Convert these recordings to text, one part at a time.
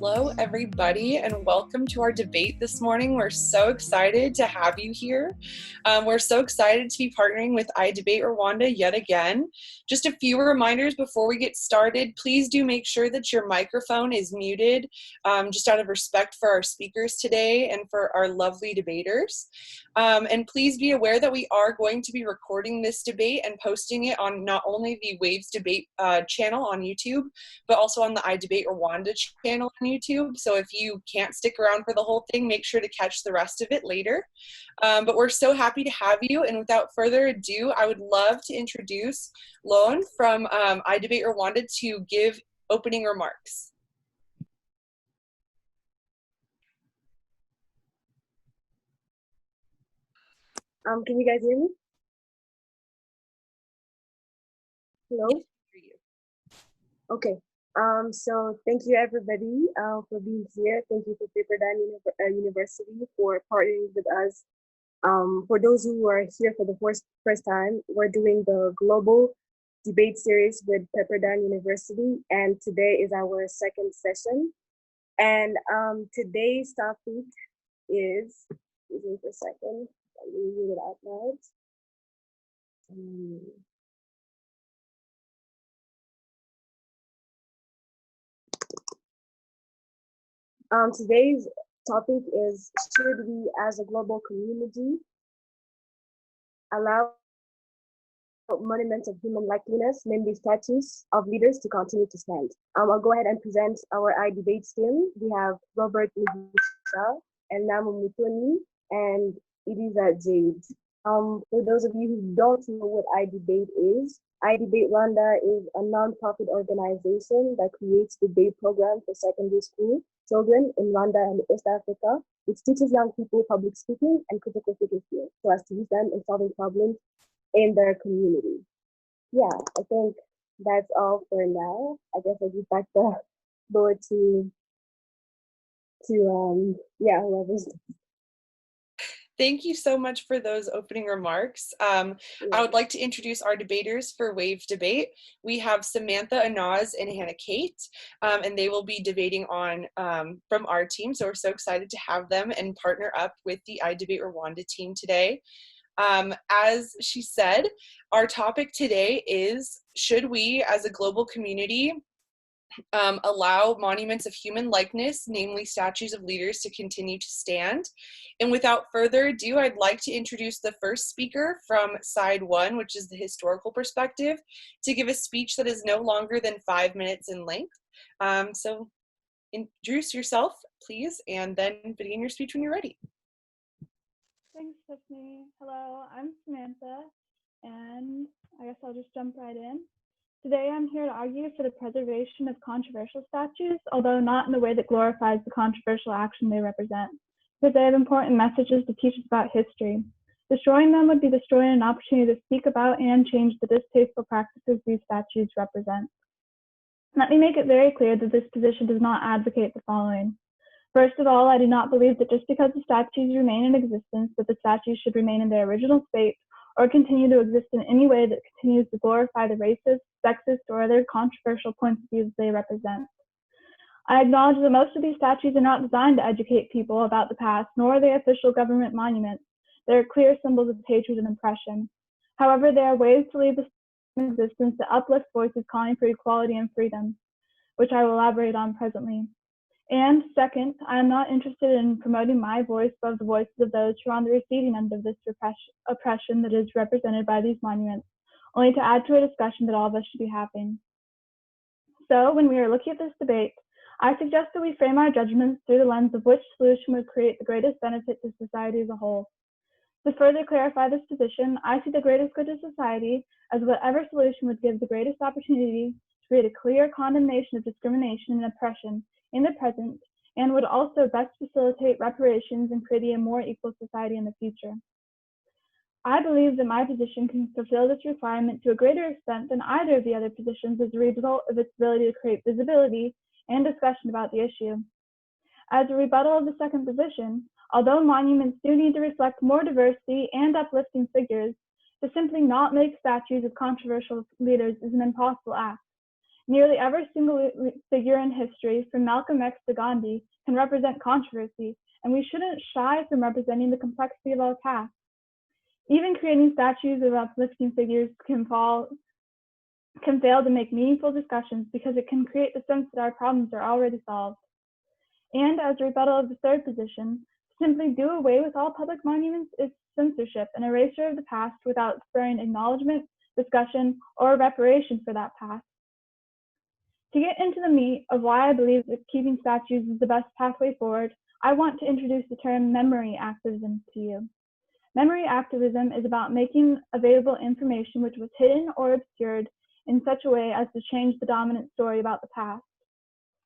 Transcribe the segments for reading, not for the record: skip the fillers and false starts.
Hello, everybody, and welcome to our debate this morning. We're so excited to have you here. We're so excited to be partnering with iDebate Rwanda yet again. Just a few reminders before we get started. Please do make sure that your microphone is muted, just out of respect for our speakers today and for our lovely debaters. And please be aware that we are going to be recording this debate and posting it on not only the Waves Debate channel on YouTube, but also on the iDebate Rwanda channel on YouTube. So if you can't stick around for the whole thing, make sure to catch the rest of it later. But we're so happy to have you. And without further ado, I would love to introduce Lon from iDebate Rwanda to give opening remarks. Can you guys hear me? Hello? Okay. So thank you everybody for being here. Thank you for Pepperdine University for partnering with us. For those who are here for the first time, we're doing the global debate series with Pepperdine University, and today is our second session. And today's topic is, excuse me for a second, let me read it out loud. Today's topic is, should we as a global community allow monuments of human likeness, namely statues of leaders, to continue to stand? I'll go ahead and present our iDebate team. We have Robert Mugisha and Namu Mutoni and Idiza Jade. For those of you who don't know what iDebate is, iDebate Rwanda is a non-profit organization that creates debate programs for secondary school children in Rwanda and East Africa, which teaches young people public speaking and critical thinking skills so as to use them in solving problems in their community. Yeah, I think that's all for now. I guess I'll give back the floor to whoever's. Thank you so much for those opening remarks. I would like to introduce our debaters for Wave Debate. We have Samantha, Anaz, and Hannah Kate, and they will be debating on from our team. So we're so excited to have them and partner up with the iDebate Rwanda team today. As she said, our topic today is, should we as a global community allow monuments of human likeness, namely statues of leaders, to continue to stand? And without further ado, I'd like to introduce the first speaker from side one, which is the historical perspective, to give a speech that is no longer than 5 minutes in length. So introduce yourself, please, and then begin your speech when you're ready. Thanks, Tiffany. Hello, I'm Samantha, and I guess I'll just jump right in. Today, I'm here to argue for the preservation of controversial statues, although not in a way that glorifies the controversial action they represent, because they have important messages to teach us about history. Destroying them would be destroying an opportunity to speak about and change the distasteful practices these statues represent. Let me make it very clear that this position does not advocate the following. First of all, I do not believe that just because the statues remain in existence, that the statues should remain in their original state or continue to exist in any way that continues to glorify the racist, sexist, or other controversial points of view they represent. I acknowledge that most of these statues are not designed to educate people about the past, nor are they official government monuments. They are clear symbols of hatred and oppression. However, they are ways to leave the in existence that uplift voices calling for equality and freedom, which I will elaborate on presently. And second, I am not interested in promoting my voice above the voices of those who are on the receiving end of this oppression that is represented by these monuments, only to add to a discussion that all of us should be having. So when we are looking at this debate, I suggest that we frame our judgments through the lens of which solution would create the greatest benefit to society as a whole. To further clarify this position, I see the greatest good to society as whatever solution would give the greatest opportunity to create a clear condemnation of discrimination and oppression in the present, and would also best facilitate reparations and create a more equal society in the future. I believe that my position can fulfill this requirement to a greater extent than either of the other positions as a result of its ability to create visibility and discussion about the issue. As a rebuttal of the second position, although monuments do need to reflect more diversity and uplifting figures, to simply not make statues of controversial leaders is an impossible act. Nearly every single figure in history, from Malcolm X to Gandhi, can represent controversy, and we shouldn't shy from representing the complexity of our past. Even creating statues of uplifting figures can fail to make meaningful discussions because it can create the sense that our problems are already solved. And as a rebuttal of the third position, to simply do away with all public monuments is censorship and erasure of the past without spurring acknowledgement, discussion, or reparation for that past. To get into the meat of why I believe that keeping statues is the best pathway forward, I want to introduce the term memory activism to you. Memory activism is about making available information which was hidden or obscured in such a way as to change the dominant story about the past.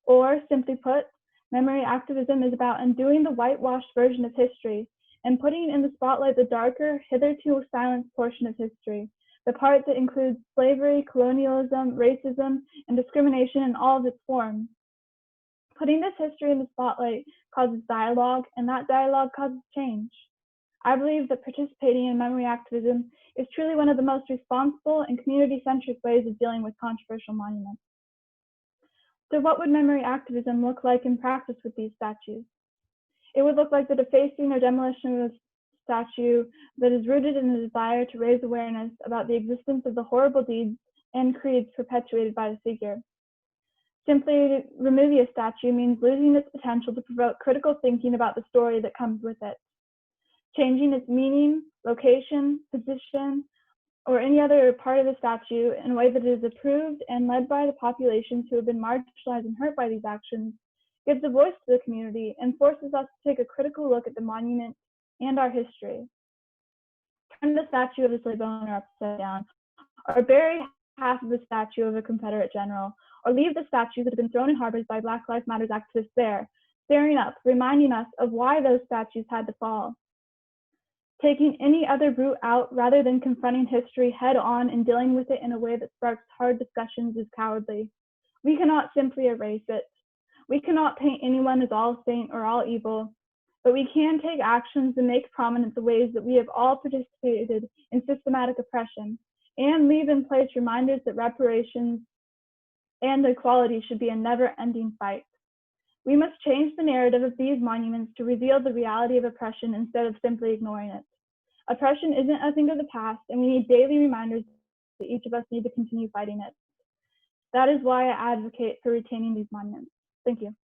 Or, simply put, memory activism is about undoing the whitewashed version of history and putting in the spotlight the darker, hitherto silenced portion of history, the part that includes slavery, colonialism, racism, and discrimination in all of its forms. Putting this history in the spotlight causes dialogue, and that dialogue causes change. I believe that participating in memory activism is truly one of the most responsible and community-centric ways of dealing with controversial monuments. So what would memory activism look like in practice with these statues? It would look like the defacing or demolition of a statue that is rooted in a desire to raise awareness about the existence of the horrible deeds and creeds perpetuated by the figure. Simply removing a statue means losing its potential to provoke critical thinking about the story that comes with it. Changing its meaning, location, position, or any other part of the statue in a way that is approved and led by the populations who have been marginalized and hurt by these actions gives a voice to the community and forces us to take a critical look at the monument and our history. Turn the statue of a slave owner upside down, or bury half of the statue of a Confederate general, or leave the statues that have been thrown in harbors by Black Lives Matter activists there, staring up, reminding us of why those statues had to fall. Taking any other route out rather than confronting history head on and dealing with it in a way that sparks hard discussions is cowardly. We cannot simply erase it. We cannot paint anyone as all saint or all evil, but we can take actions and make prominent the ways that we have all participated in systematic oppression and leave in place reminders that reparations and equality should be a never-ending fight. We must change the narrative of these monuments to reveal the reality of oppression instead of simply ignoring it. Oppression isn't a thing of the past, and we need daily reminders that each of us need to continue fighting it. That is why I advocate for retaining these monuments. Thank you.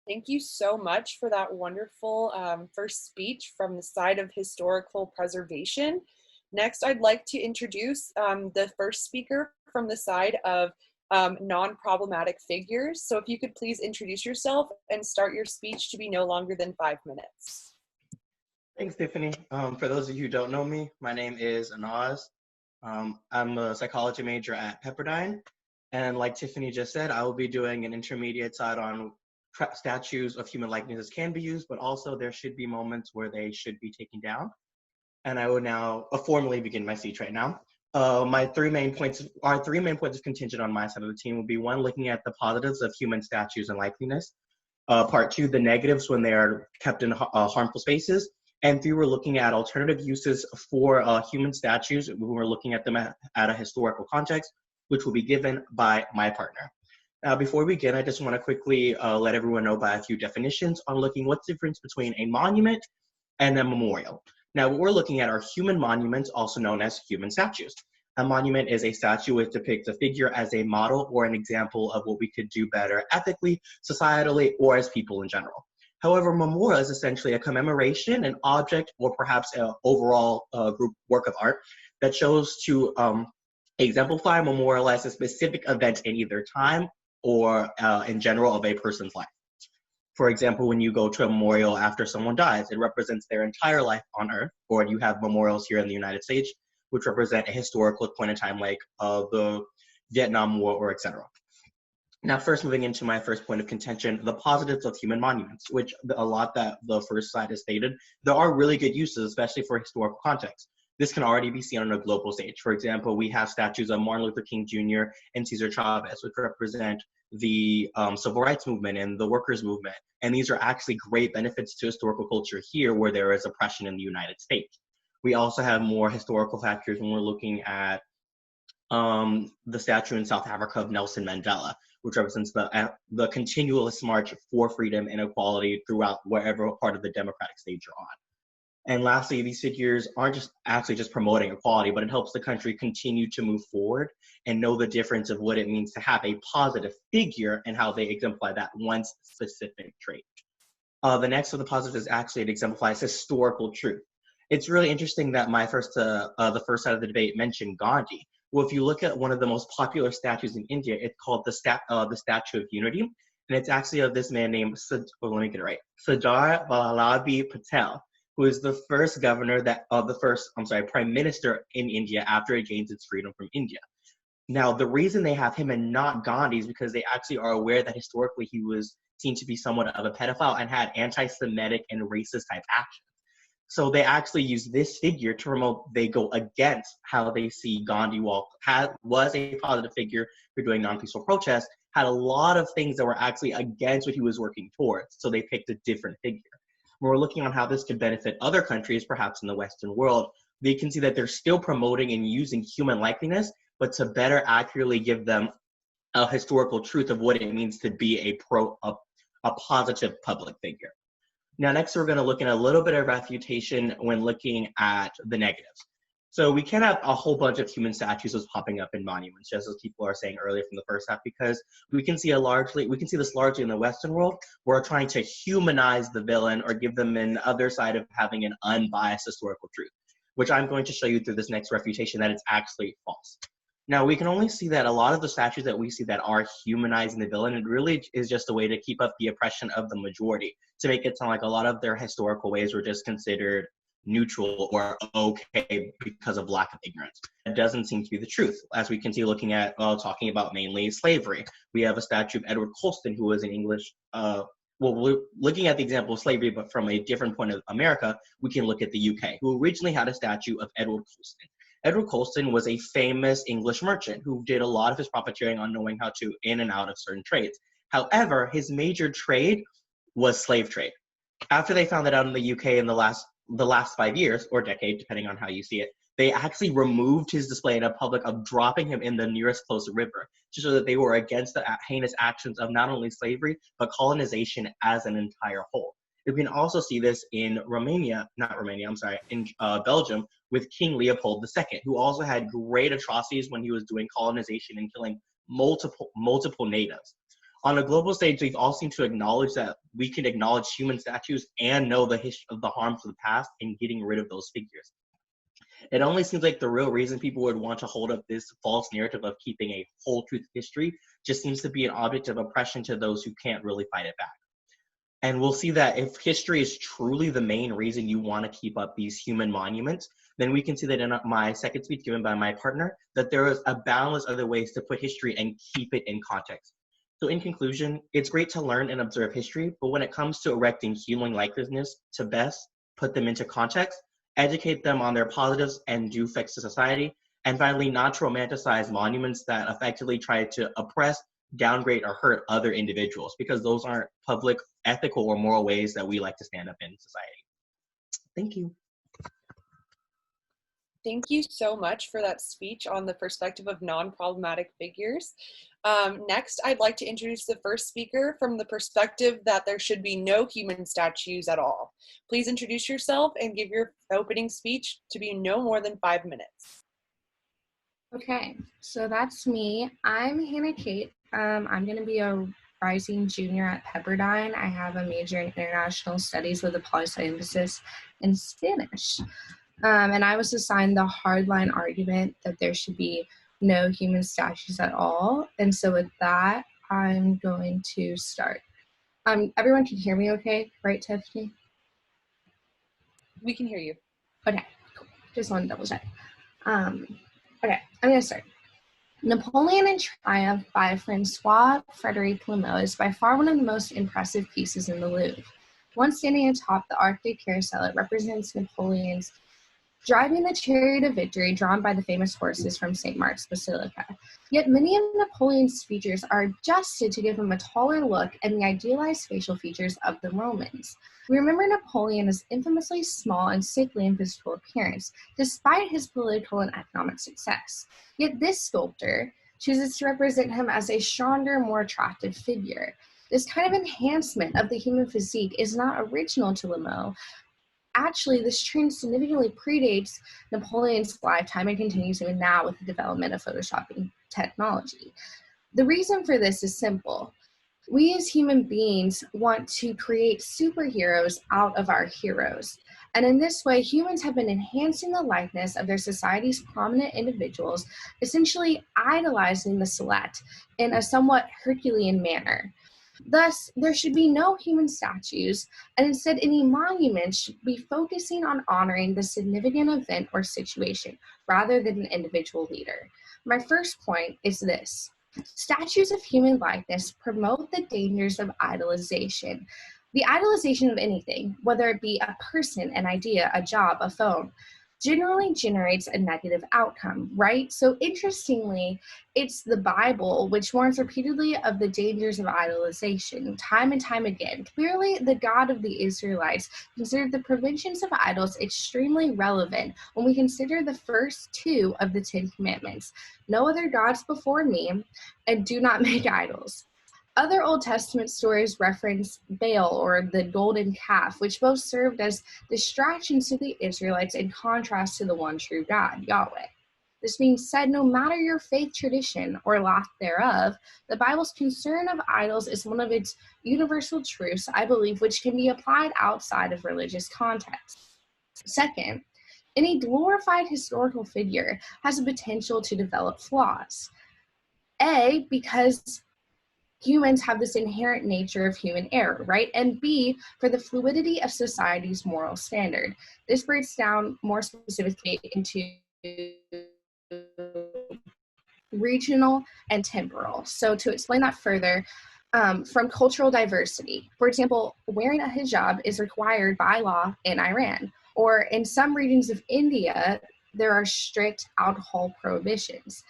Thank you so much for that wonderful first speech from the side of historical preservation. Next, I'd like to introduce the first speaker from the side of non-problematic figures. So if you could please introduce yourself and start your speech to be no longer than 5 minutes. Thanks, Tiffany. For those of you who don't know me, my name is Anaz. I'm a psychology major at Pepperdine. And like Tiffany just said, I will be doing an intermediate side on statues of human likenesses can be used, but also there should be moments where they should be taken down. And I will now formally begin my speech right now. Our three main points of contention on my side of the team will be: one, looking at the positives of human statues and likeliness; part two, the negatives when they are kept in harmful spaces; and three, we're looking at alternative uses for human statues when we're looking at them at a historical context, which will be given by my partner. Now, before we begin, I just want to quickly let everyone know by a few definitions on looking what's the difference between a monument and a memorial. Now, what we're looking at are human monuments, also known as human statues. A monument is a statue which depicts a figure as a model or an example of what we could do better ethically, societally, or as people in general. However, memorial is essentially a commemoration, an object, or perhaps an overall group work of art that shows to exemplify, memorialize a specific event in either time or in general of a person's life. For example, when you go to a memorial after someone dies, it represents their entire life on Earth, or you have memorials here in the United States, which represent a historical point in time like the Vietnam War or etc. Now, first moving into my first point of contention, the positives of human monuments, which a lot that the first slide has stated, there are really good uses, especially for historical context. This can already be seen on a global stage. For example, we have statues of Martin Luther King Jr. and Cesar Chavez, which represent the civil rights movement and the workers' movement. And these are actually great benefits to historical culture here where there is oppression in the United States. We also have more historical factors when we're looking at the statue in South Africa of Nelson Mandela, which represents the continuous march for freedom and equality throughout wherever part of the democratic stage you're on. And lastly, these figures aren't just promoting equality, but it helps the country continue to move forward and know the difference of what it means to have a positive figure and how they exemplify that one specific trait. The next of the positives is actually it exemplifies historical truth. It's really interesting that the first side of the debate mentioned Gandhi. Well, if you look at one of the most popular statues in India, it's called the Statue of Unity, and it's actually of this man named Sardar Vallabhbhai Patel, who is the first prime minister in India after it gains its freedom from India. Now, the reason they have him and not Gandhi is because they actually are aware that historically he was seen to be somewhat of a pedophile and had anti-Semitic and racist type actions. So they actually use this figure to they go against how they see Gandhi was a positive figure for doing non-peaceful protests, had a lot of things that were actually against what he was working towards. So they picked a different figure. When we're looking on how this could benefit other countries, perhaps in the Western world, they can see that they're still promoting and using human likeliness, but to better accurately give them a historical truth of what it means to be a positive public figure. Now, next, we're going to look at a little bit of refutation when looking at the negatives. So we can't have a whole bunch of human statues popping up in monuments, just as people are saying earlier from the first half, because we can see this largely in the Western world. We're trying to humanize the villain or give them an other side of having an unbiased historical truth, which I'm going to show you through this next refutation that it's actually false. Now, we can only see that a lot of the statues that we see that are humanizing the villain, it really is just a way to keep up the oppression of the majority, to make it sound like a lot of their historical ways were just considered neutral or okay because of lack of ignorance. It doesn't seem to be the truth, as we can see looking at, talking about mainly slavery. We have a statue of Edward Colston, who was an English, we're looking at the example of slavery, but from a different point of America, we can look at the UK, who originally had a statue of Edward Colston. Edward Colston was a famous English merchant who did a lot of his profiteering on knowing how to in and out of certain trades. However, his major trade was slave trade. After they found that out in the UK in the last 5 years, or decade, depending on how you see it, they actually removed his display in a public of dropping him in the nearest close river to show that they were against the heinous actions of not only slavery, but colonization as an entire whole. You can also see this in Belgium, with King Leopold II, who also had great atrocities when he was doing colonization and killing multiple natives. On a global stage, we've all seemed to acknowledge that we can acknowledge human statues and know the history of the harms of the past and getting rid of those figures. It only seems like the real reason people would want to hold up this false narrative of keeping a whole truth history just seems to be an object of oppression to those who can't really fight it back. And we'll see that if history is truly the main reason you want to keep up these human monuments, then we can see that in my second speech given by my partner, that there is a boundless other ways to put history and keep it in context. So in conclusion, it's great to learn and observe history, but when it comes to erecting human likeliness to best put them into context, educate them on their positives and due effects to society, and finally not to romanticize monuments that effectively try to oppress, downgrade, or hurt other individuals, because those aren't public, ethical, or moral ways that we like to stand up in society. Thank you. Thank you so much for that speech on the perspective of non-problematic figures. Next, I'd like to introduce the first speaker from the perspective that there should be no human statues at all. Please introduce yourself and give your opening speech to be no more than 5 minutes. Okay, so that's me. I'm Hannah Kate. I'm going to be a rising junior at Pepperdine. I have a major in international studies with a poli-sci emphasis in Spanish. And I was assigned the hardline argument that there should be no human statues at all. And so with that, I'm going to start. Everyone can hear me okay, right, Tiffany? We can hear you. Okay, cool. Just want to double check. Okay, I'm going to start. Napoleon in Triumph by Francois Frederic Lameau is by far one of the most impressive pieces in the Louvre. Once standing atop the Arctic Carousel, it represents Napoleon's driving the chariot of victory drawn by the famous horses from St. Mark's Basilica. Yet many of Napoleon's features are adjusted to give him a taller look and the idealized facial features of the Romans. We remember Napoleon as infamously small and sickly in physical appearance, despite his political and economic success. Yet this sculptor chooses to represent him as a stronger, more attractive figure. This kind of enhancement of the human physique is not original to Lemo. Actually, this trend significantly predates Napoleon's lifetime and continues even now with the development of photoshopping technology. The reason for this is simple. We as human beings want to create superheroes out of our heroes. And in this way, humans have been enhancing the likeness of their society's prominent individuals, essentially idolizing the select in a somewhat Herculean manner. Thus, there should be no human statues, and instead any monuments should be focusing on honoring the significant event or situation, rather than an individual leader. My first point is this. Statues of human likeness promote the dangers of idolization. The idolization of anything, whether it be a person, an idea, a job, a phone, generally generates a negative outcome, right? So interestingly, it's the Bible which warns repeatedly of the dangers of idolization, time and time again. Clearly, the God of the Israelites considered the preventions of idols extremely relevant when we consider the first two of the 10 Commandments. No other gods before me, and do not make idols. Other Old Testament stories reference Baal or the golden calf, which both served as distractions to the Israelites in contrast to the one true God, Yahweh. This being said, no matter your faith tradition or lack thereof, the Bible's concern of idols is one of its universal truths, I believe, which can be applied outside of religious context. Second, any glorified historical figure has a potential to develop flaws. A, because humans have this inherent nature of human error, right? And B, for the fluidity of society's moral standard. This breaks down more specifically into regional and temporal. So to explain that further, from cultural diversity. For example, wearing a hijab is required by law in Iran, or in some regions of India, there are strict alcohol prohibitions.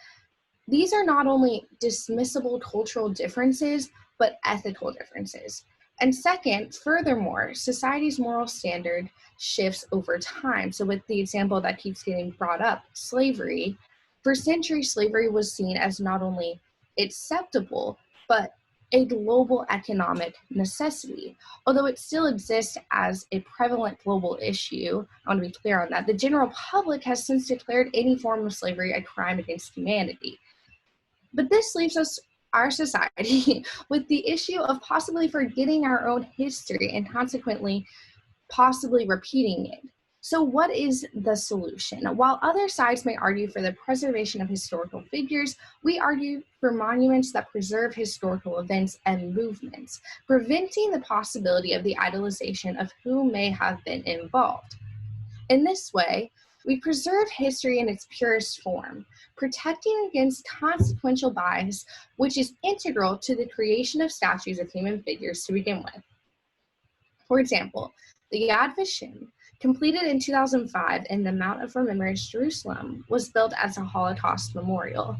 These are not only dismissible cultural differences, but ethical differences. And second, furthermore, society's moral standard shifts over time. So with the example that keeps getting brought up, slavery, for centuries, slavery was seen as not only acceptable, but a global economic necessity. Although it still exists as a prevalent global issue, I want to be clear on that, the general public has since declared any form of slavery a crime against humanity. But this leaves us, our society, with the issue of possibly forgetting our own history and consequently possibly repeating it. So what is the solution? While other sides may argue for the preservation of historical figures, we argue for monuments that preserve historical events and movements, preventing the possibility of the idolization of who may have been involved. In this way, we preserve history in its purest form, protecting against consequential bias, which is integral to the creation of statues of human figures to begin with. For example, the Yad Vashem, completed in 2005 in the Mount of Remembrance, Jerusalem, was built as a Holocaust memorial.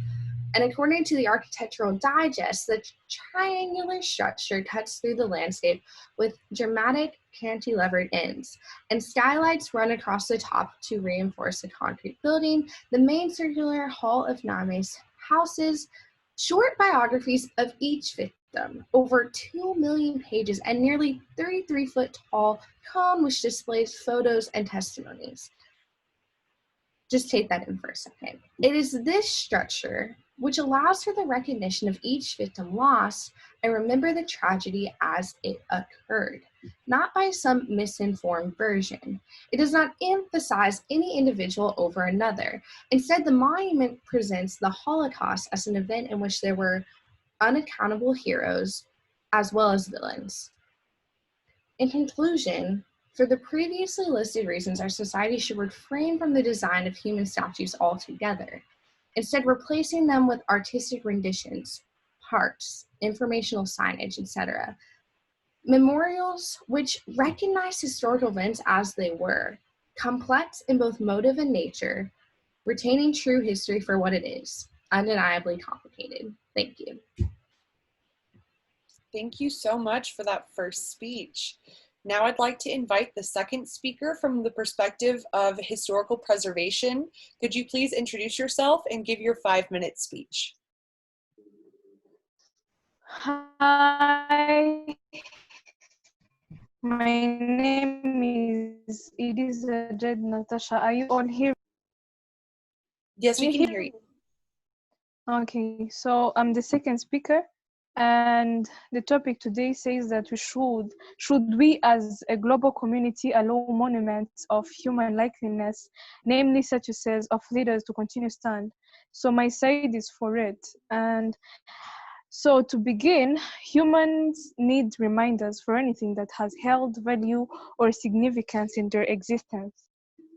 And according to the Architectural Digest, the triangular structure cuts through the landscape with dramatic cantilevered ends, and skylights run across the top to reinforce the concrete building. The main circular Hall of Names houses short biographies of each victim, over 2 million pages, and nearly 33-foot tall cone which displays photos and testimonies. Just take that in for a second. It is this structure which allows for the recognition of each victim lost and remember the tragedy as it occurred, not by some misinformed version. It does not emphasize any individual over another. Instead, the monument presents the Holocaust as an event in which there were unaccountable heroes as well as villains. In conclusion, for the previously listed reasons, our society should refrain from the design of human statues altogether, instead replacing them with artistic renditions, parks, informational signage, etc. Memorials which recognize historical events as they were, complex in both motive and nature, retaining true history for what it is, undeniably complicated. Thank you. Thank you so much for that first speech. Now I'd like to invite the second speaker from the perspective of historical preservation. Could you please introduce yourself and give your 5-minute speech? Hi, my name is Natasha. Are you all here? Yes, we can hear you. Okay, so I'm the second speaker, and the topic today says that should we as a global community allow monuments of human likeness, namely statues of leaders, to continue stand? So my side is for it. And so to begin, humans need reminders for anything that has held value or significance in their existence.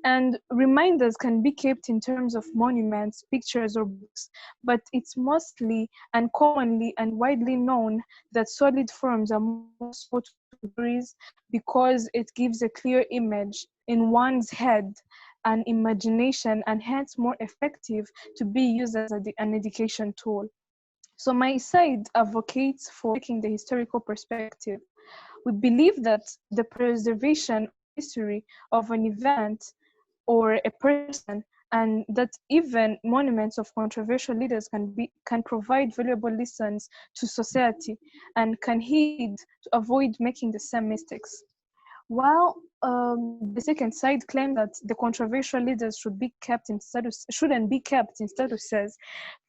And reminders can be kept in terms of monuments, pictures, or books, but it's mostly and commonly and widely known that solid forms are most useful to stories because it gives a clear image in one's head and imagination, and hence more effective to be used as an education tool. So my side advocates for taking the historical perspective. We believe that the preservation of history of an event or a person, and that even monuments of controversial leaders can provide valuable lessons to society and can heed to avoid making the same mistakes. While the second side claims that the controversial leaders shouldn't be kept in statuses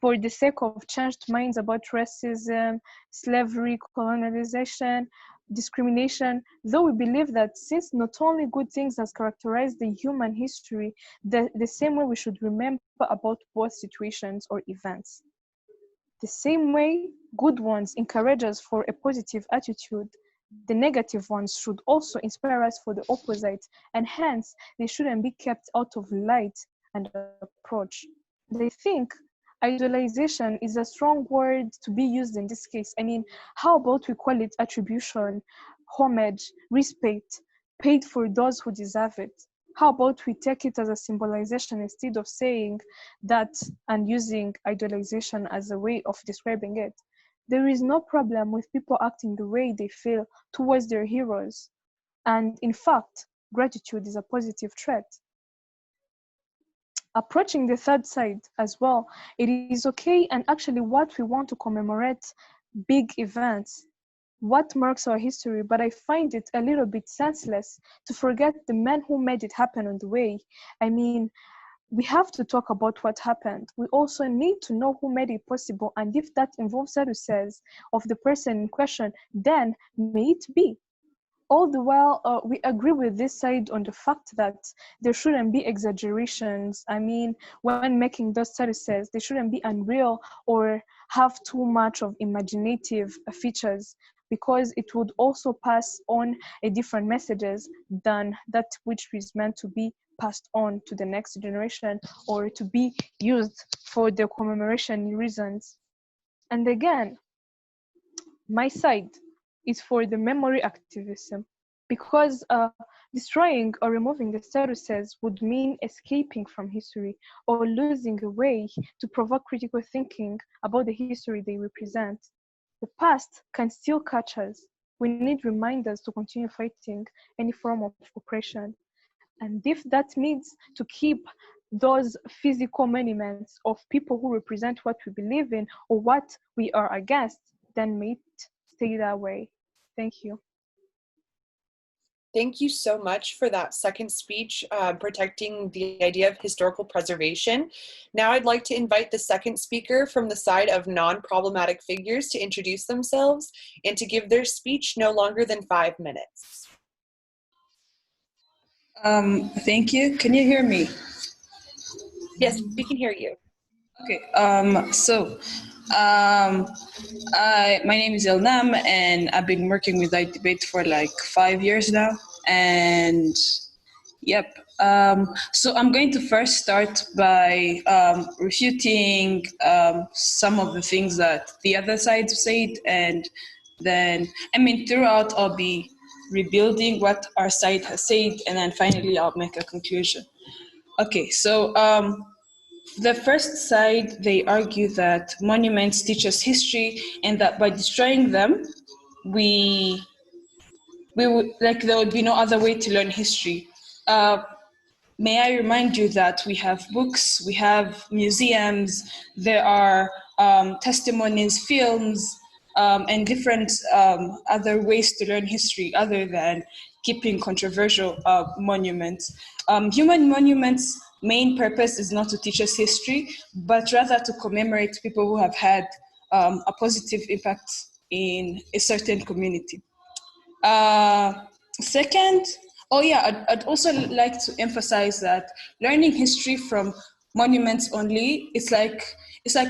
for the sake of changed minds about racism, slavery, colonization, discrimination, though we believe that since not only good things has characterized the human history, the same way we should remember about both situations or events. The same way good ones encourage us for a positive attitude, the negative ones should also inspire us for the opposite, and hence they shouldn't be kept out of light and approach. They think idolization is a strong word to be used in this case. I mean, how about we call it attribution, homage, respect, paid for those who deserve it? How about we take it as a symbolization instead of saying that and using idolization as a way of describing it? There is no problem with people acting the way they feel towards their heroes. And in fact, gratitude is a positive trait. Approaching the third side as well, it is okay and actually what we want to commemorate big events, what marks our history, but I find it a little bit senseless to forget the men who made it happen on the way. I mean, we have to talk about what happened. We also need to know who made it possible, and if that involves statuses of the person in question, then may it be. All the while, we agree with this side on the fact that there shouldn't be exaggerations. I mean, when making those statuses, they shouldn't be unreal or have too much of imaginative features, because it would also pass on a different messages than that which is meant to be passed on to the next generation or to be used for the commemoration reasons. And again, my side is for the memory activism, because destroying or removing the statuses would mean escaping from history or losing a way to provoke critical thinking about the history they represent. The past can still catch us. We need reminders to continue fighting any form of oppression. And if that means to keep those physical monuments of people who represent what we believe in or what we are against, then may it stay that way. Thank you. Thank you so much for that second speech, protecting the idea of historical preservation. Now I'd like to invite the second speaker from the side of non-problematic figures to introduce themselves and to give their speech no longer than 5 minutes. Thank you. Can you hear me? Yes, we can hear you. Okay. My name is Ilnam, and I've been working with iDebate for like 5 years now. And yep. So I'm going to first start by refuting some of the things that the other side said, and then, throughout I'll be rebuilding what our side has said, and then finally I'll make a conclusion. Okay, so the first side, they argue that monuments teach us history, and that by destroying them, we there would be no other way to learn history. May I remind you that we have books, we have museums, there are testimonies, films, and different other ways to learn history other than keeping controversial monuments. Human monuments' main purpose is not to teach us history, but rather to commemorate people who have had a positive impact in a certain community. Second, I'd also like to emphasize that learning history from monuments only, it's like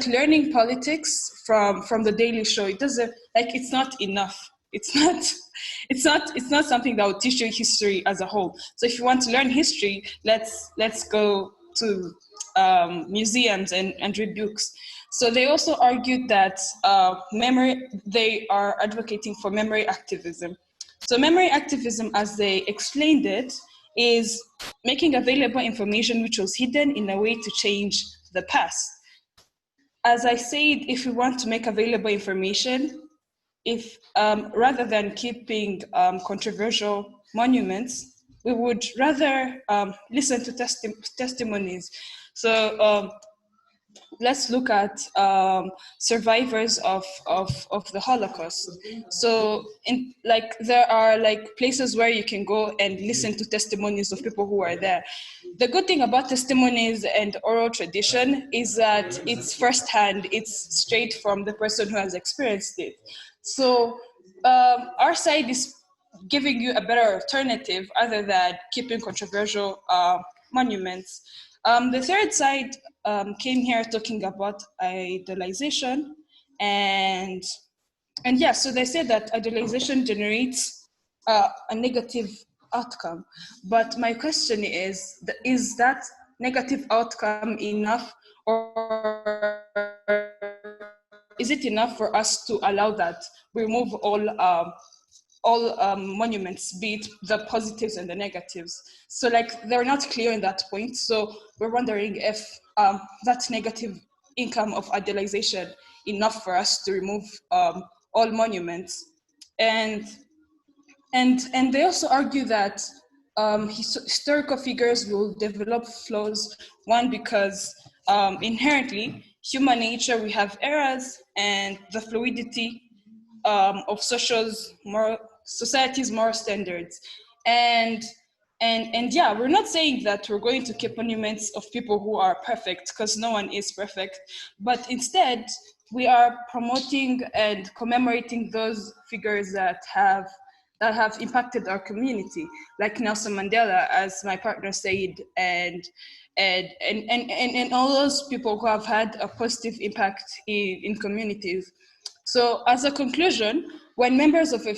learning politics from the Daily Show. It doesn't, it's not enough. It's not something that will teach you history as a whole. So if you want to learn history, let's go to museums and read books. So they also argued that they are advocating for memory activism. So memory activism, as they explained it, is making available information which was hidden in a way to change the past. As I said, if we want to make available information, if rather than keeping controversial monuments, we would rather listen to testimonies. So let's look at survivors of the Holocaust. So there are places where you can go and listen to testimonies of people who are there. The good thing about testimonies and oral tradition is that it's firsthand, it's straight from the person who has experienced it. So our side is giving you a better alternative other than keeping controversial monuments. The third side came here talking about idolization, and yeah, so they said that idolization generates a negative outcome. But my question is that negative outcome enough, or is it enough for us to allow that we remove all monuments, be it the positives and the negatives? So they're not clear in that point. So we're wondering if that negative income of idolization enough for us to remove all monuments. And they also argue that historical figures will develop flaws. One, because inherently human nature, we have errors, and the fluidity of society's moral standards. And yeah, we're not saying that we're going to keep monuments of people who are perfect, because no one is perfect, but instead we are promoting and commemorating those figures that have impacted our community, like Nelson Mandela, as my partner said, and all those people who have had a positive impact in communities. So as a conclusion, when members of a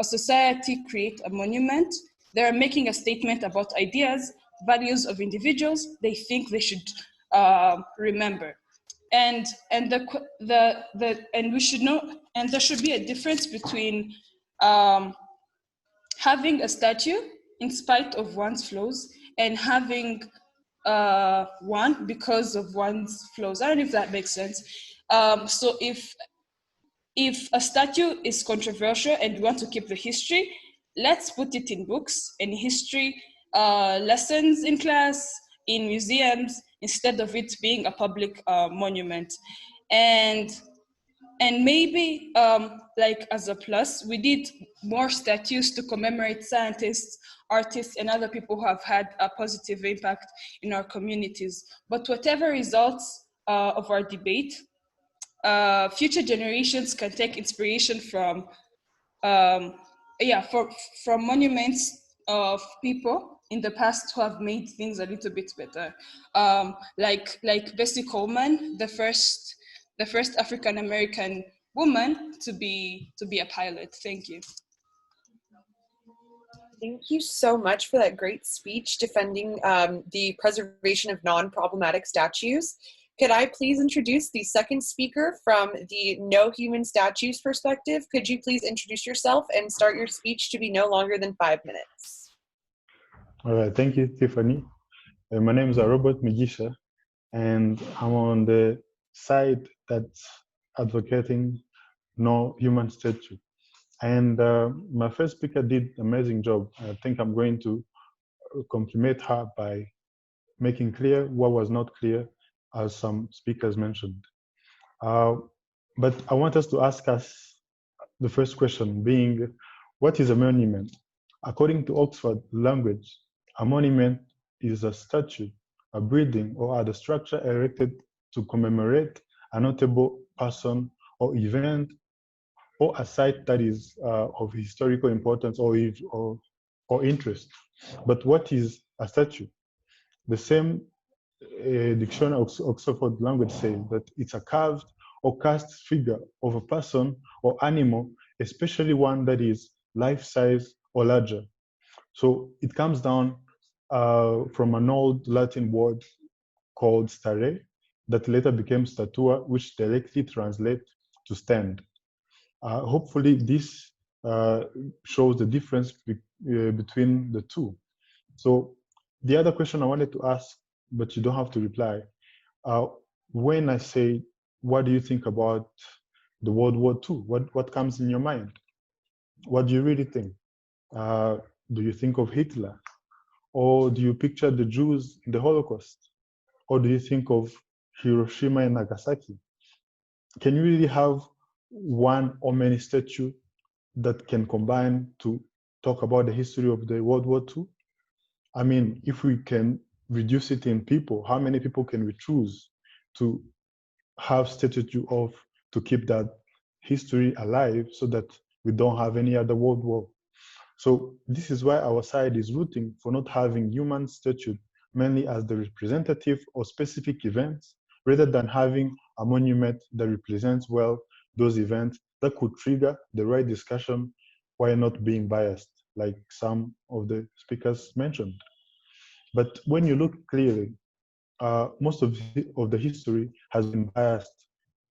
society create a monument, they're making a statement about ideas, values of individuals they think they should remember. And we should know, and there should be a difference between having a statue in spite of one's flaws and having one because of one's flaws. I don't know if that makes sense. So if a statue is controversial and we want to keep the history, let's put it in books and history lessons in class, in museums, instead of it being a public monument. And maybe as a plus, we need more statues to commemorate scientists, artists, and other people who have had a positive impact in our communities. But whatever results of our debate, future generations can take inspiration from monuments of people in the past who have made things a little bit better. Like Bessie Coleman, the first African American woman to be a pilot. Thank you. Thank you so much for that great speech defending the preservation of non-problematic statues. Could I please introduce the second speaker from the No Human Statues perspective? Could you please introduce yourself and start your speech to be no longer than 5 minutes? All right, thank you, Tiffany. My name is Robert Mugisha, and I'm on the side that's advocating no human statue. And my first speaker did an amazing job. I think I'm going to compliment her by making clear what was not clear, as some speakers mentioned. But I want us to ask us the first question being, what is a monument? According to Oxford language, a monument is a statue, a building, or other structure erected to commemorate a notable person or event, or a site that is of historical importance or interest. But what is a statue? The same dictionary of Oxford language says that it's a carved or cast figure of a person or animal, especially one that is life-size or larger. So it comes down from an old Latin word called stare, that later became statua, which directly translates to stand. Hopefully this shows the difference between the two. So the other question I wanted to ask, but you don't have to reply, when I say, what do you think about the World War II? What comes in your mind? What do you really think? Do you think of Hitler? Or do you picture the Jews in the Holocaust? Or do you think of Hiroshima and Nagasaki? Can you really have one or many statue that can combine to talk about the history of the World War II? I mean, if we can reduce it in people, how many people can we choose to have statue of to keep that history alive so that we don't have any other world war? So this is why our side is rooting for not having human statue mainly as the representative of specific events, rather than having a monument that represents well those events that could trigger the right discussion while not being biased, like some of the speakers mentioned. But when you look clearly, most of the history has been biased,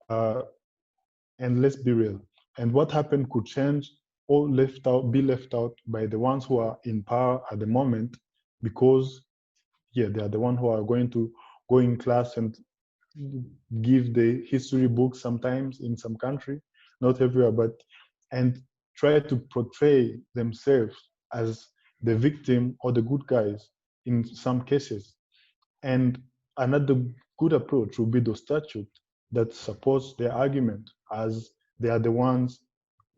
and let's be real. And what happened could change or be left out by the ones who are in power at the moment, because yeah, they are the ones who are going to go in class and give the history books sometimes in some country, not everywhere, but and try to portray themselves as the victim or the good guys in some cases. And another good approach would be the statute that supports their argument, as they are the ones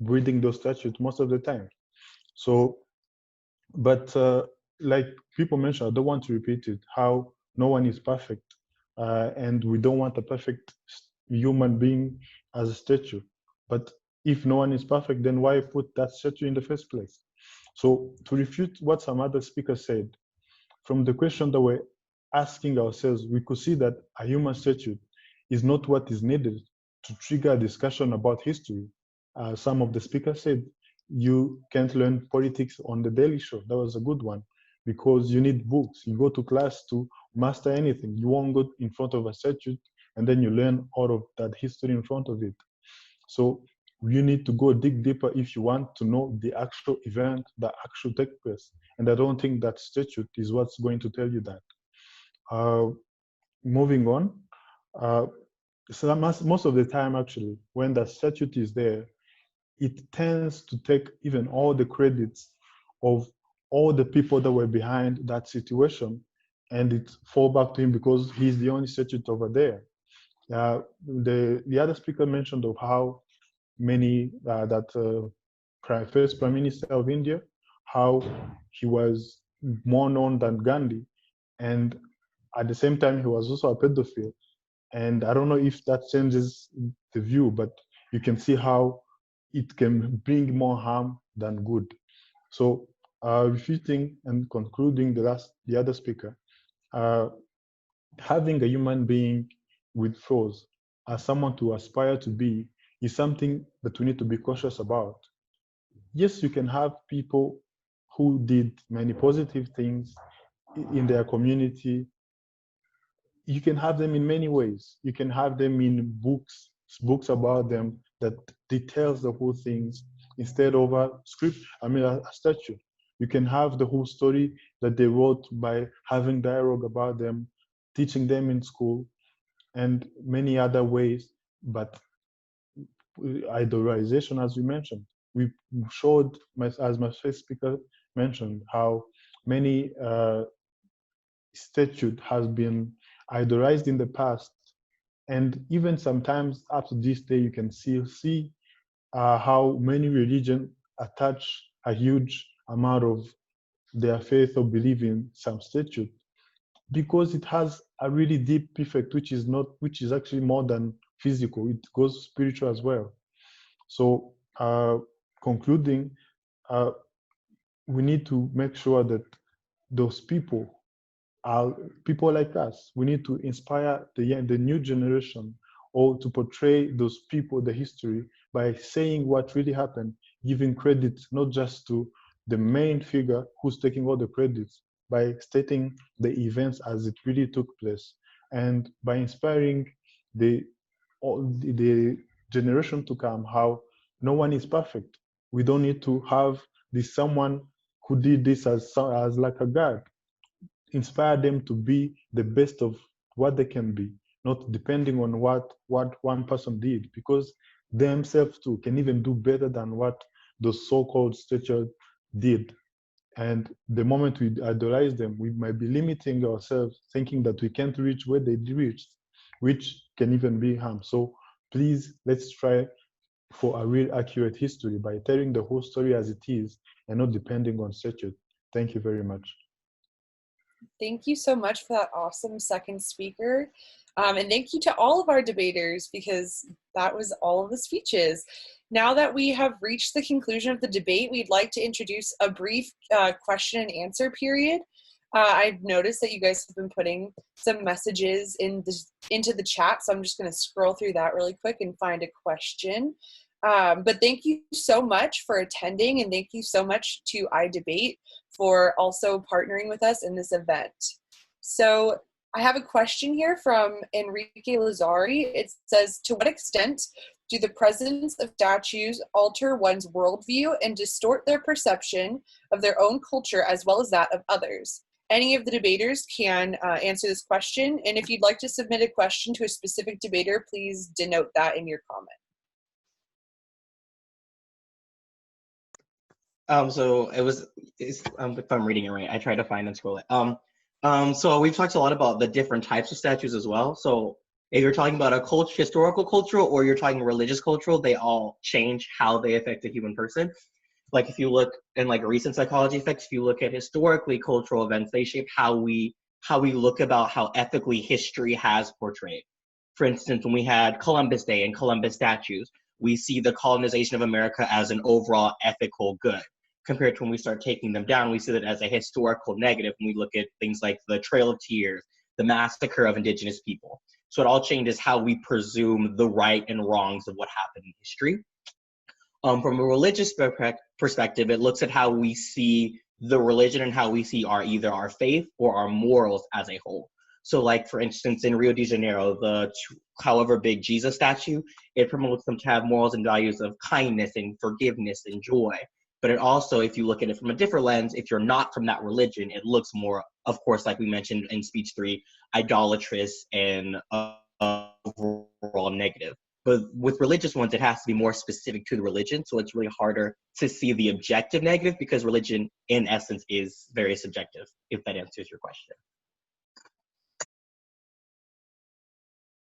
reading those statutes most of the time. So, but like people mentioned, I don't want to repeat it, how no one is perfect. And we don't want a perfect human being as a statue. But if no one is perfect, then why put that statue in the first place? So to refute what some other speakers said, from the question that we're asking ourselves, we could see that a human statue is not what is needed to trigger a discussion about history. Some of the speakers said, you can't learn politics on the Daily Show. That was a good one, because you need books. You go to class to master anything. You won't go in front of a statue and then you learn all of that history in front of it. So you need to go dig deeper if you want to know the actual event that actually took place. And I don't think that statute is what's going to tell you that. Moving on, so most of the time, actually, when the statute is there, it tends to take even all the credits of all the people that were behind that situation, and it fall back to him because he's the only statute over there. The other speaker mentioned of how many first Prime Minister of India, how he was more known than Gandhi, and at the same time he was also a pedophile. And I don't know if that changes the view, but you can see how it can bring more harm than good. So refuting and concluding the other speaker, having a human being with flaws as someone to aspire to be is something that we need to be cautious about. Yes, you can have people who did many positive things in their community. You can have them in many ways. You can have them in books about them that details the whole things instead of a script, a statue. You can have the whole story that they wrote by having dialogue about them, teaching them in school, and many other ways. But idolization, as we mentioned, we showed, as my first speaker mentioned, how many statute has been idolized in the past, and even sometimes up to this day, you can still see how many religions attach a huge amount of their faith or belief in some statute, because it has a really deep effect, which is actually more than physical. It goes spiritual as well. So, concluding, uh, we need to make sure that those people are people like us. We need to inspire the new generation, or to portray those people, the history, by saying what really happened, giving credit not just to the main figure who's taking all the credits, by stating the events as it really took place, and by inspiring the the generation to come how no one is perfect. We don't need to have this someone who did this as like a god. Inspire them to be the best of what they can be, not depending on what one person did, because themselves too can even do better than what those so-called statue did. And the moment we idolize them, we might be limiting ourselves, thinking that we can't reach where they reached, which can even be harm. So please, let's try for a real accurate history by telling the whole story as it is and not depending on statues. Thank you very much. Thank you so much for that awesome second speaker. And thank you to all of our debaters, because that was all of the speeches. Now that we have reached the conclusion of the debate, we'd like to introduce a brief question and answer period. I've noticed that you guys have been putting some messages into the chat, so I'm just going to scroll through that really quick and find a question. But thank you so much for attending, and thank you so much to iDebate for also partnering with us in this event. So I have a question here from Enrique Lazari. It says, to what extent do the presence of statues alter one's worldview and distort their perception of their own culture as well as that of others? Any of the debaters can answer this question, and if you'd like to submit a question to a specific debater, please denote that in your comment. So if I'm reading it right, I try to find and scroll it. So we've talked a lot about the different types of statues as well. So if you're talking about a historical cultural, or you're talking religious cultural, they all change how they affect the human person. Like if you look in like recent psychology effects, if you look at historically cultural events, they shape how we look about how ethically history has portrayed. For instance, when we had Columbus Day and Columbus statues, we see the colonization of America as an overall ethical good. Compared to when we start taking them down, we see that as a historical negative when we look at things like the Trail of Tears, the massacre of indigenous people. So it all changes how we presume the right and wrongs of what happened in history. From a religious perspective, it looks at how we see the religion and how we see either our faith or our morals as a whole. So like, for instance, in Rio de Janeiro, the however big Jesus statue, it promotes them to have morals and values of kindness and forgiveness and joy. But it also, if you look at it from a different lens, if you're not from that religion, it looks more, of course, like we mentioned in speech 3, idolatrous and overall negative. But with religious ones, it has to be more specific to the religion. So it's really harder to see the objective negative, because religion, in essence, is very subjective, if that answers your question.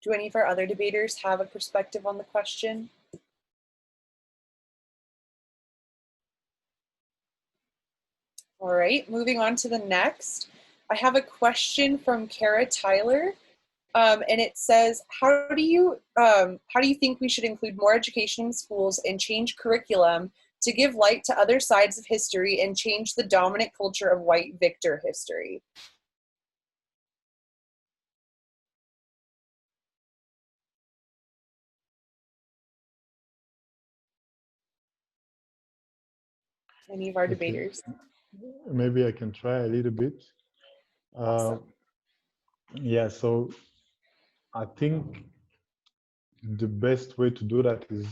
Do any of our other debaters have a perspective on the question? All right, moving on to the next. I have a question from Kara Tyler, and it says, how do you think we should include more education in schools and change curriculum to give light to other sides of history and change the dominant culture of white victor history? Any of our debaters? Maybe I can try a little bit. Awesome. Yeah, so I think the best way to do that is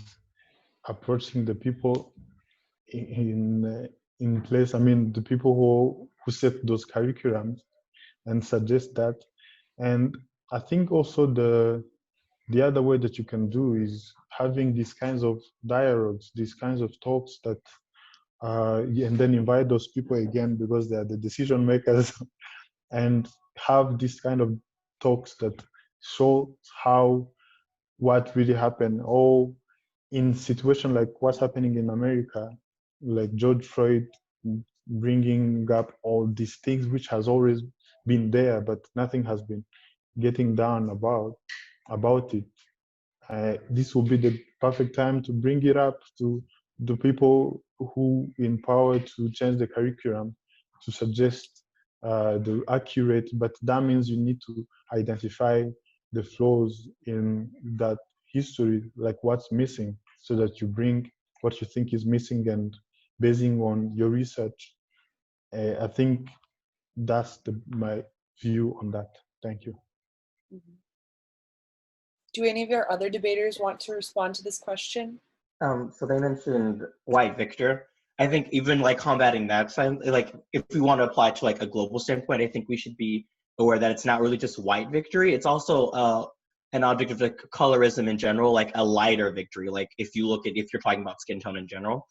approaching the people in place. I mean, the people who set those curriculums and suggest that. And I think also the other way that you can do is having these kinds of dialogues, these kinds of talks that, and then invite those people again because they are the decision makers, and have this kind of talks that show how what really happened, or in situation like what's happening in America, like George Floyd bringing up all these things which has always been there, but nothing has been getting done about it. This will be the perfect time to bring it up to the people who in power to change the curriculum, to suggest the accurate, but that means you need to identify the flaws in that history, like what's missing, so that you bring what you think is missing, and basing on your research. I think that's my view on that. Thank you. Mhm. Do any of our other debaters want to respond to this question? So they mentioned white victor. I think even like combating that side, like if we want to apply to like a global standpoint, I think we should be aware that it's not really just white victory. It's also an object of like colorism in general, like a lighter victory. Like if you're talking about skin tone in general.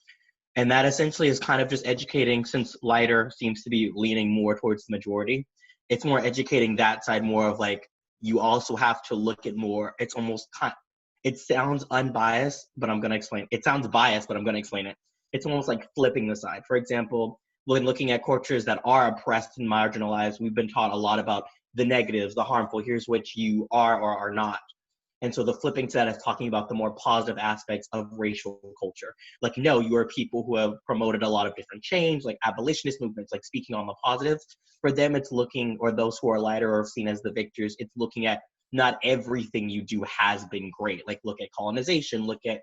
And that essentially is kind of just educating, since lighter seems to be leaning more towards the majority. It's more educating that side, more of like, you also have to look at more, it's almost it sounds unbiased, but I'm going to explain. It sounds biased, but I'm going to explain it. It's almost like flipping the side. For example, when looking at cultures that are oppressed and marginalized, we've been taught a lot about the negatives, the harmful, here's what you are or are not. And so the flipping to that is talking about the more positive aspects of racial culture. Like, no, you are people who have promoted a lot of different change, like abolitionist movements, like speaking on the positives. For them, it's looking, or those who are lighter or seen as the victors, it's looking at not everything you do has been great. Like, look at colonization, look at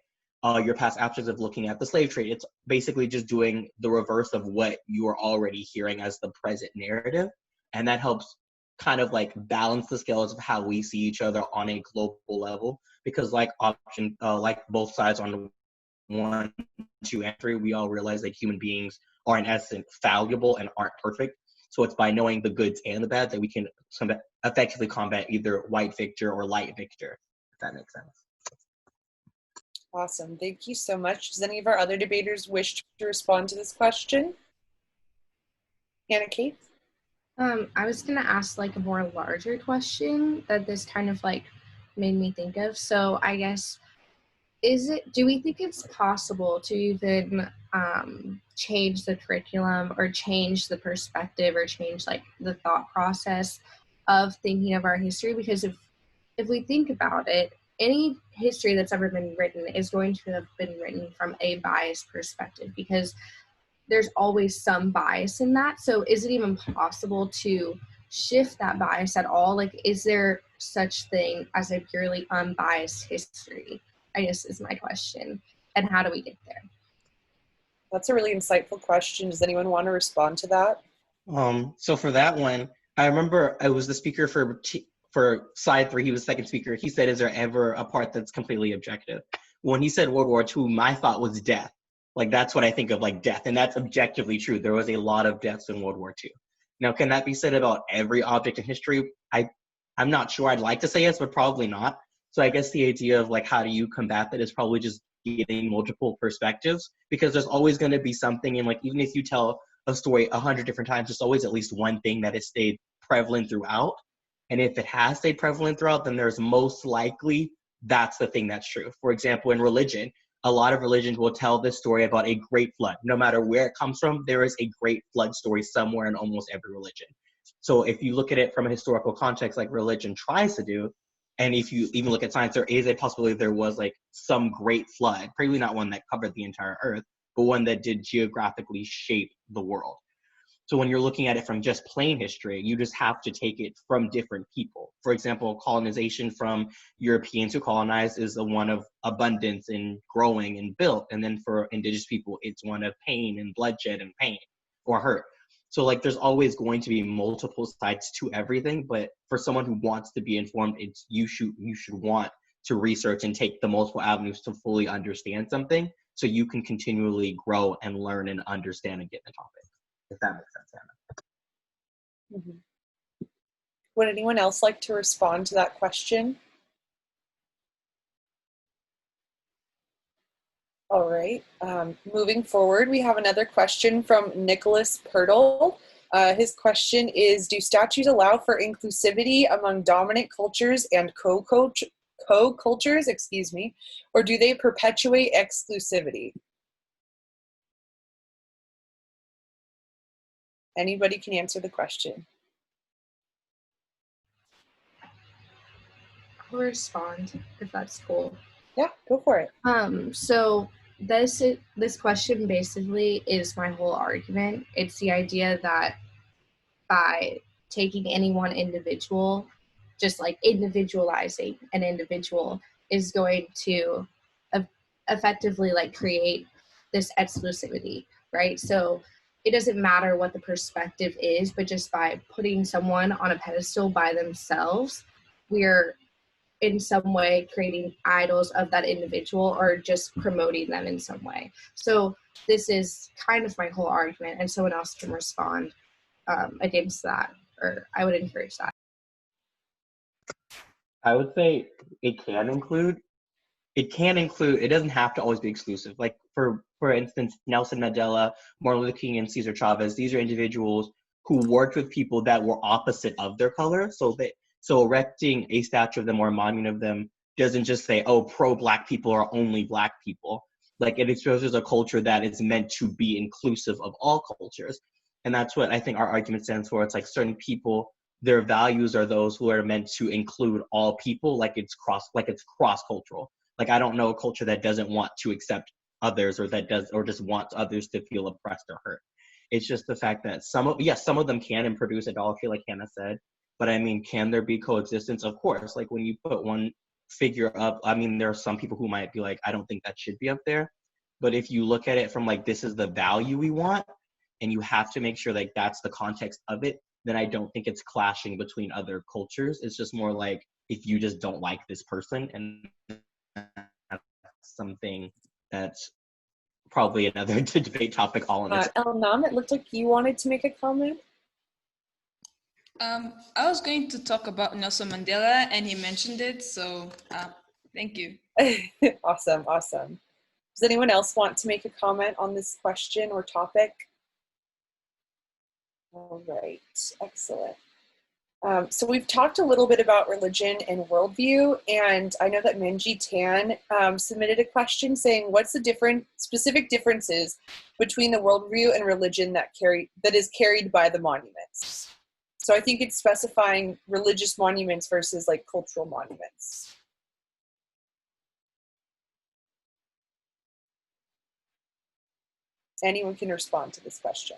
your past actions of looking at the slave trade. It's basically just doing the reverse of what you are already hearing as the present narrative. And that helps kind of like balance the scales of how we see each other on a global level, because like both sides on 1, 2, and 3, we all realize that human beings are in essence fallible and aren't perfect. So it's by knowing the goods and the bad that we can effectively combat either white victor or light victor, if that makes sense. Awesome, thank you so much. Does any of our other debaters wish to respond to this question? Hannah Kate? I was gonna ask like a more larger question that this kind of like made me think of. So I guess, do we think it's possible to even change the curriculum or change the perspective or change like the thought process of thinking of our history? Because if we think about it, any history that's ever been written is going to have been written from a biased perspective, because there's always some bias in that. So is it even possible to shift that bias at all? Like, is there such thing as a purely unbiased history, I guess is my question. And how do we get there? That's a really insightful question. Does anyone want to respond to that? So for that one, I remember I was the speaker for side 3. He was the second speaker. He said, is there ever a part that's completely objective? When he said World War II, my thought was death. Like, that's what I think of, like death. And that's objectively true. There was a lot of deaths in World War II. Now, can that be said about every object in history? I'm not sure. I'd like to say yes, but probably not. So I guess the idea of like, how do you combat that is probably just getting multiple perspectives, because there's always going to be something. And like, even if you tell a story 100 different times, there's always at least one thing that has stayed prevalent throughout. And if it has stayed prevalent throughout, then there's most likely that's the thing that's true. For example, in religion, a lot of religions will tell this story about a great flood. No matter where it comes from, there is a great flood story somewhere in almost every religion. So if you look at it from a historical context, like religion tries to do, and if you even look at science, there is a possibility there was like some great flood, probably not one that covered the entire earth, but one that did geographically shape the world. So when you're looking at it from just plain history, you just have to take it from different people. For example, colonization from Europeans who colonized is the one of abundance and growing and built. And then for indigenous people, it's one of pain and bloodshed and pain or hurt. So like, there's always going to be multiple sides to everything. But for someone who wants to be informed, it's you should want to research and take the multiple avenues to fully understand something, so you can continually grow and learn and understand and get the topic. If that makes sense, Anna. Mm-hmm. Would anyone else like to respond to that question? All right. Moving forward, we have another question from Nicholas Pirtle. His question is, do statues allow for inclusivity among dominant cultures and co-cultures, or do they perpetuate exclusivity? Anybody can answer the question. I'll respond if that's cool. Yeah, go for it. So this question basically is my whole argument. It's the idea that by taking any one individual, just like individualizing an individual, is going to effectively like create this exclusivity, right? So it doesn't matter what the perspective is, but just by putting someone on a pedestal by themselves, we're in some way creating idols of that individual or just promoting them in some way. So this is kind of my whole argument, and someone else can respond against that, or I would encourage that. I would say it can include, it doesn't have to always be exclusive. Like for instance, Nelson Mandela, Martin Luther King, and Cesar Chavez, these are individuals who worked with people that were opposite of their color. So erecting a statue of them or a monument of them doesn't just say, oh, pro-Black people are only Black people. Like, it exposes a culture that is meant to be inclusive of all cultures. And that's what I think our argument stands for. It's like certain people, their values are those who are meant to include all people, like it's cross-cultural. Like, I don't know a culture that doesn't want to accept others or just wants others to feel oppressed or hurt. It's just the fact that some of them can and produce idolatry, like Hannah said. But I mean, can there be coexistence? Of course. Like, when you put one figure up, I mean, there are some people who might be like, I don't think that should be up there. But if you look at it from like, this is the value we want, and you have to make sure like that's the context of it, then I don't think it's clashing between other cultures. It's just more like, if you just don't like this person, and that's something that's probably another debate topic all in its Elnam, it looked like you wanted to make a comment. I was going to talk about Nelson Mandela, and he mentioned it, so thank you. Awesome. Does anyone else want to make a comment on this question or topic? All right, excellent. So we've talked a little bit about religion and worldview, and I know that Menji Tan submitted a question saying, what's the specific differences between the worldview and religion that is carried by the monuments? So I think it's specifying religious monuments versus like cultural monuments. Anyone can respond to this question.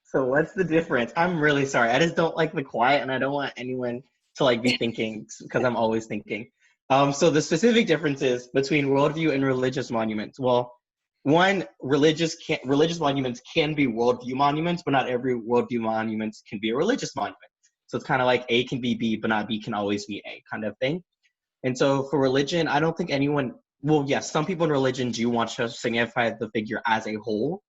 So what's the difference? I'm really sorry. I just don't like the quiet, and I don't want anyone to like be thinking, because I'm always thinking. So the specific differences between worldview and religious monuments. Well, one, religious monuments can be worldview monuments, but not every worldview monument can be a religious monument. So it's kind of like A can be B, but not B can always be A kind of thing. And so for religion, I don't think anyone, well, yes, some people in religion do want to signify the figure as a whole.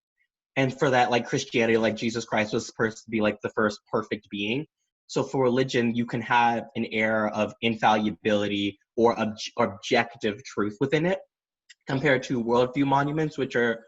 And for that, like Christianity, like Jesus Christ was supposed to be like the first perfect being. So for religion, you can have an air of infallibility or objective truth within it, compared to worldview monuments, which are,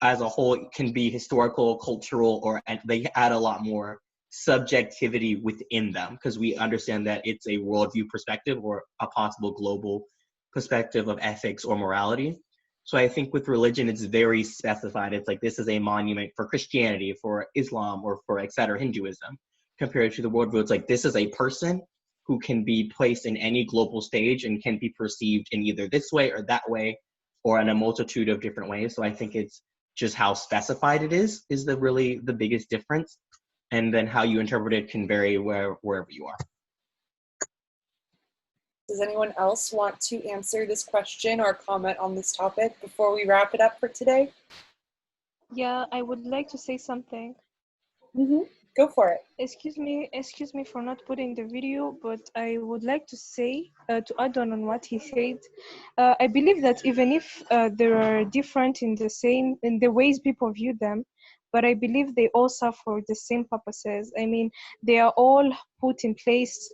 as a whole, can be historical, cultural, and they add a lot more subjectivity within them, because we understand that it's a worldview perspective or a possible global perspective of ethics or morality. So I think with religion, it's very specified. It's like, this is a monument for Christianity, for Islam, or for et cetera, Hinduism. Compared to the worldview, it's like, this is a person who can be placed in any global stage and can be perceived in either this way or that way, or in a multitude of different ways. So I think it's just how specified it is the biggest difference. And then how you interpret it can vary wherever you are. Does anyone else want to answer this question or comment on this topic before we wrap it up for today? Yeah, I would like to say something. Go for it. Excuse me for not putting the video, but I would like to say, to add on what he said, I believe that even if they are different in the ways people view them, but I believe they all serve for the same purposes. I mean, they are all put in place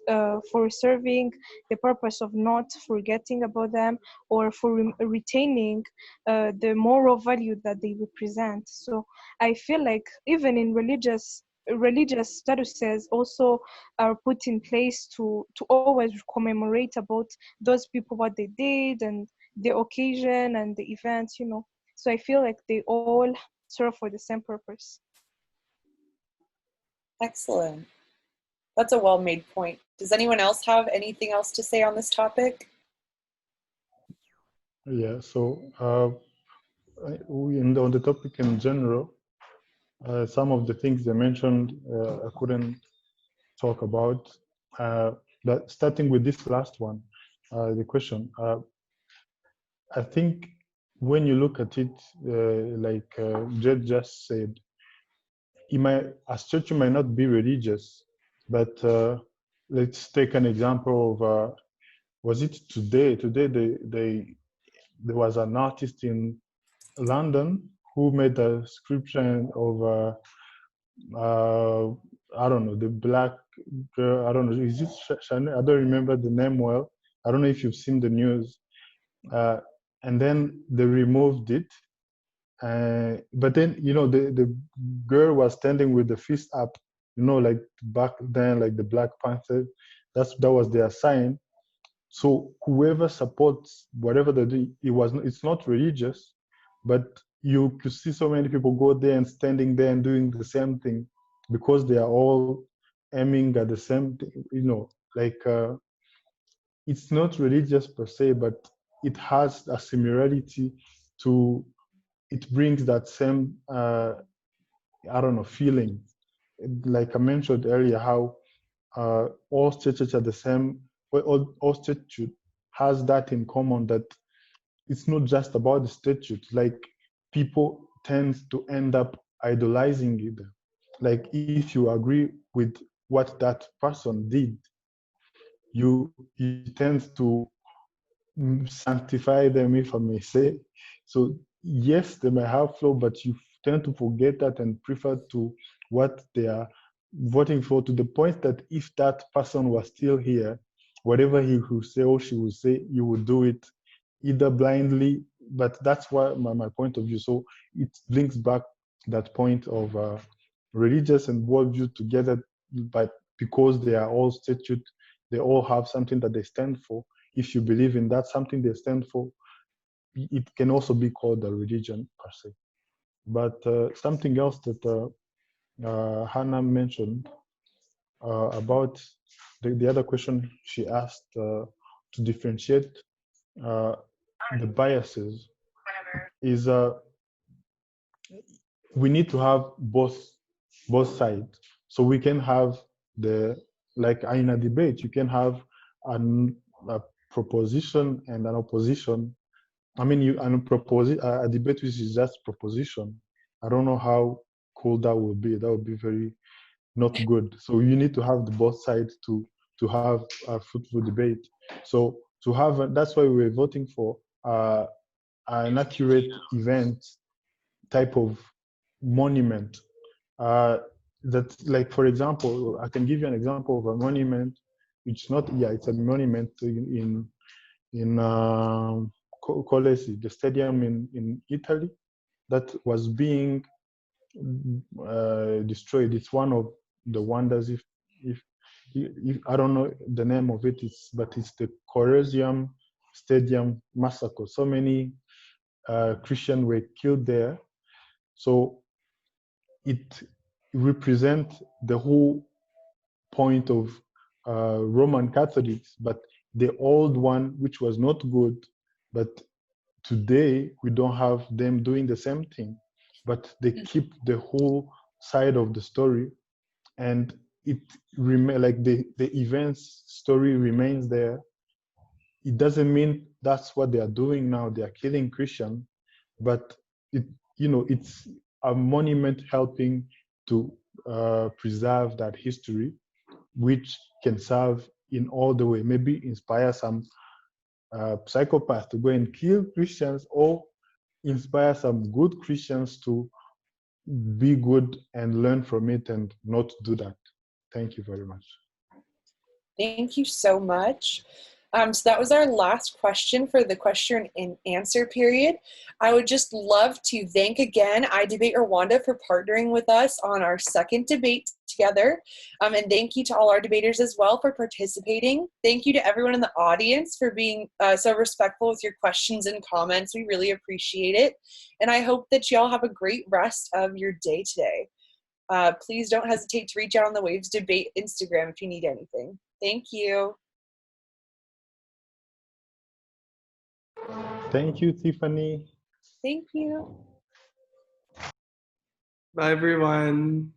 for serving the purpose of not forgetting about them, or for retaining the moral value that they represent. So I feel like even in religious statuses also are put in place to always commemorate about those people, what they did, and the occasion and the events, you know. So I feel like they all serve for the same purpose. Excellent. That's a well-made point. Does anyone else have anything else to say on this topic? Yeah, so on the topic in general, some of the things they mentioned I couldn't talk about. But starting with this last one, the question, I think when you look at it, like Jed just said, as church you might not be religious, but let's take an example of, was it today? Today there was an artist in London who made a description of I don't know, the black girl. I don't know, is it Chanel? I don't remember the name well. I don't know if you've seen the news. And then they removed it. But then, you know, the girl was standing with the fist up, you know, like back then, like the Black Panther. That was their sign. So whoever supports whatever they do, it's not religious, but you could see so many people go there and standing there and doing the same thing because they are all aiming at the same thing, you know, like it's not religious per se, but it has a similarity to, it brings that same, I don't know, feeling. Like I mentioned earlier, how all churches are the same, all statute has that in common, that it's not just about the statute. Like people tend to end up idolizing it. Like if you agree with what that person did, you tend to sanctify them, if I may say. So yes, they may have flaw, but you tend to forget that and prefer to what they are voting for, to the point that if that person was still here, whatever he would say or she would say, you would do it either blindly. But that's why my point of view. So it links back that point of religious and worldview together, but because they are all statute, they all have something that they stand for. If you believe in that something they stand for, it can also be called a religion per se. But something else that Hannah mentioned about the other question she asked, to differentiate the biases, is we need to have both sides. So we can have like in a debate, you can have a proposition and an opposition. I mean, a debate which is just proposition. I don't know how cool that would be. That would be very not good. So you need to have the both sides to have a fruitful debate. So that's why we're voting for an accurate event type of monument. That, like, for example, I can give you an example of a monument. It's not, yeah, it's a monument in Colesi, the stadium in Italy, that was being destroyed. It's one of the wonders. If I don't know the name of it, but it's the Colosseum Stadium massacre. So many Christians were killed there. So it represents the whole point of Roman Catholics, but the old one, which was not good, but today we don't have them doing the same thing, but they keep the whole side of the story, and it like the events story remains there. It doesn't mean that's what they are doing now. They are killing Christians, but it's a monument helping to preserve that history, which can serve in all the way, maybe inspire some psychopaths to go and kill Christians, or inspire some good Christians to be good and learn from it and not do that. Thank you very much. Thank you so much. So that was our last question for the question and answer period. I would just love to thank again iDebate Rwanda for partnering with us on our second debate together. And thank you to all our debaters as well for participating. Thank you to everyone in the audience for being so respectful with your questions and comments. We really appreciate it. And I hope that y'all have a great rest of your day today. Please don't hesitate to reach out on the Waves Debate Instagram if you need anything. Thank you. Thank you, Tiffany. Thank you. Bye, everyone.